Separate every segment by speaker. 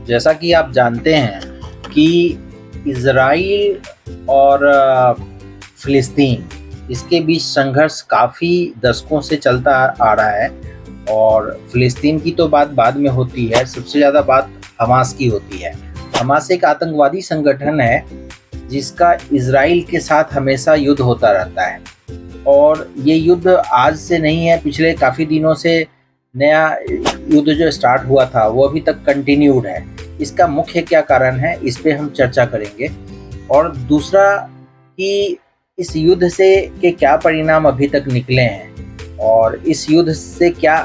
Speaker 1: जैसा कि आप जानते हैं कि इज़राइल और फ़िलिस्तीन इसके बीच संघर्ष काफ़ी दशकों से चलता आ रहा है। और फ़िलिस्तीन की तो बात बाद में होती है, सबसे ज़्यादा बात हमास की होती है। हमास एक आतंकवादी संगठन है जिसका इज़राइल के साथ हमेशा युद्ध होता रहता है। और ये युद्ध आज से नहीं है, पिछले काफ़ी दिनों से नया युद्ध जो स्टार्ट हुआ था वो अभी तक कंटिन्यूड है। इसका मुख्य क्या कारण है, इस पे हम चर्चा करेंगे। और दूसरा कि इस युद्ध से के क्या परिणाम अभी तक निकले हैं और इस युद्ध से क्या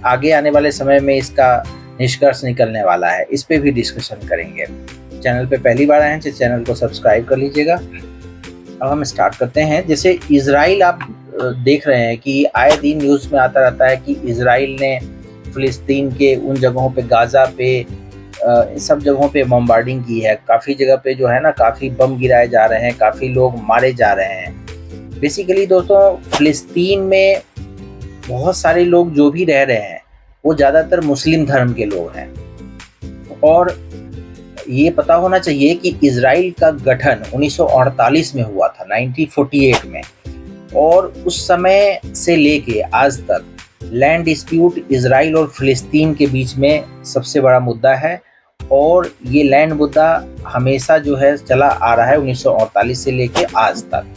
Speaker 1: आगे आने वाले समय में इसका निष्कर्ष निकलने वाला है, इस पे भी डिस्कशन करेंगे। चैनल पे पहली बार आए हैं तो चैनल को सब्सक्राइब कर लीजिएगा। अब हम स्टार्ट करते हैं। जैसे इज़राइल आप देख रहे हैं कि आए दिन न्यूज़ में आता रहता है कि इज़राइल ने फ़िलिस्तीन के उन जगहों पे, गाज़ा पे, सब जगहों पे बम्बार्डिंग की है। काफ़ी जगह पे जो है ना, काफ़ी बम गिराए जा रहे हैं, काफ़ी लोग मारे जा रहे हैं। बेसिकली दोस्तों, फ़िलिस्तीन में बहुत सारे लोग जो भी रह रहे हैं वो ज़्यादातर मुस्लिम धर्म के लोग हैं। और ये पता होना चाहिए कि इज़राइल का गठन 1948 में हुआ था, 1948 में। और उस समय से लेके आज तक लैंड डिस्प्यूट इज़राइल और फ़िलिस्तीन के बीच में सबसे बड़ा मुद्दा है। और ये लैंड मुद्दा हमेशा जो है चला आ रहा है 1948 से लेके आज तक।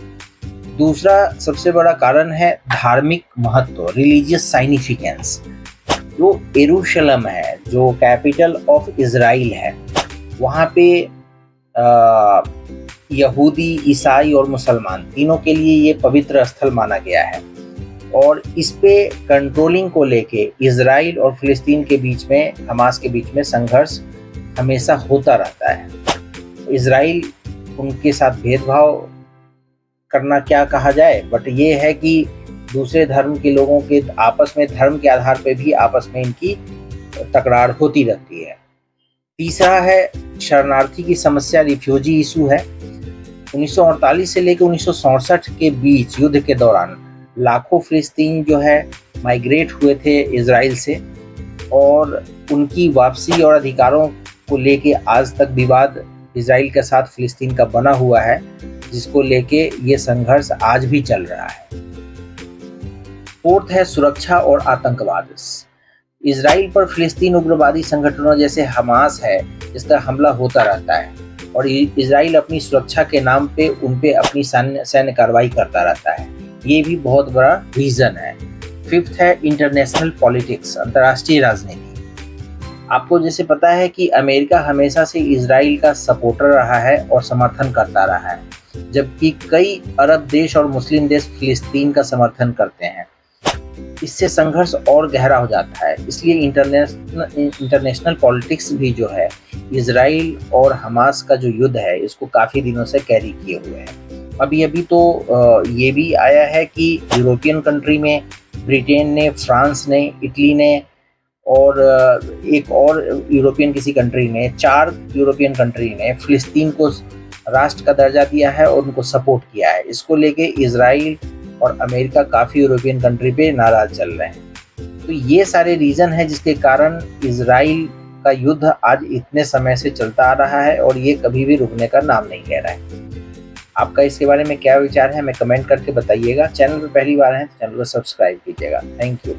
Speaker 1: दूसरा सबसे बड़ा कारण है धार्मिक महत्व, रिलीजियस साइनिफिकेंस। जो यरूशलेम है, जो कैपिटल ऑफ इज़राइल है, वहाँ पे यहूदी, ईसाई और मुसलमान तीनों के लिए ये पवित्र स्थल माना गया है। और इस पे कंट्रोलिंग को लेके इज़राइल और फ़िलिस्तीन के बीच में, हमास के बीच में संघर्ष हमेशा होता रहता है। इज़राइल उनके साथ भेदभाव करना क्या कहा जाए, बट ये है कि दूसरे धर्म के लोगों के आपस में, धर्म के आधार पे भी आपस में इनकी तकरार होती रहती है। तीसरा है शरणार्थी की समस्या, रिफ्यूजी इशू है। 1948 से लेकर 1967 के बीच युद्ध के दौरान लाखों फ़िलिस्तीनी जो है माइग्रेट हुए थे इज़राइल से। और उनकी वापसी और अधिकारों को लेके आज तक विवाद इज़राइल के साथ फ़िलिस्तीन का बना हुआ है, जिसको लेके ये संघर्ष आज भी चल रहा है। फोर्थ है सुरक्षा और आतंकवाद। इज़राइल पर फ़िलिस्तीन उग्रवादी संगठनों जैसे हमास है, इसका हमला होता रहता है और इज़राइल अपनी सुरक्षा के नाम पे उन पे अपनी सैन्य कार्रवाई करता रहता है। ये भी बहुत बड़ा रीज़न है। फिफ्थ है इंटरनेशनल पॉलिटिक्स, अंतर्राष्ट्रीय राजनीति। आपको जैसे पता है कि अमेरिका हमेशा से इज़राइल का सपोर्टर रहा है और समर्थन करता रहा है, जबकि कई अरब देश और मुस्लिम देश फ़िलिस्तीन का समर्थन करते हैं। इससे संघर्ष और गहरा हो जाता है। इसलिए इंटरनेशनल पॉलिटिक्स भी जो है, इज़राइल और हमास का जो युद्ध है, इसको काफ़ी दिनों से कैरी किए हुए हैं। अभी तो ये भी आया है कि यूरोपियन कंट्री में ब्रिटेन ने, फ्रांस ने, इटली ने और एक और यूरोपियन किसी कंट्री ने, 4 यूरोपियन कंट्री ने फ़िलिस्तीन को राष्ट्र का दर्जा दिया है और उनको सपोर्ट किया है। इसको लेके इज़राइल और अमेरिका काफ़ी यूरोपियन कंट्री पे नाराज़ चल रहे हैं। तो ये सारे रीज़न है जिसके कारण इज़राइल का युद्ध आज इतने समय से चलता आ रहा है और ये कभी भी रुकने का नाम नहीं ले रहा है। आपका इसके बारे में क्या विचार है, हमें कमेंट करके बताइएगा। चैनल पर पहली बार है तो चैनल को सब्सक्राइब कीजिएगा। Thank you.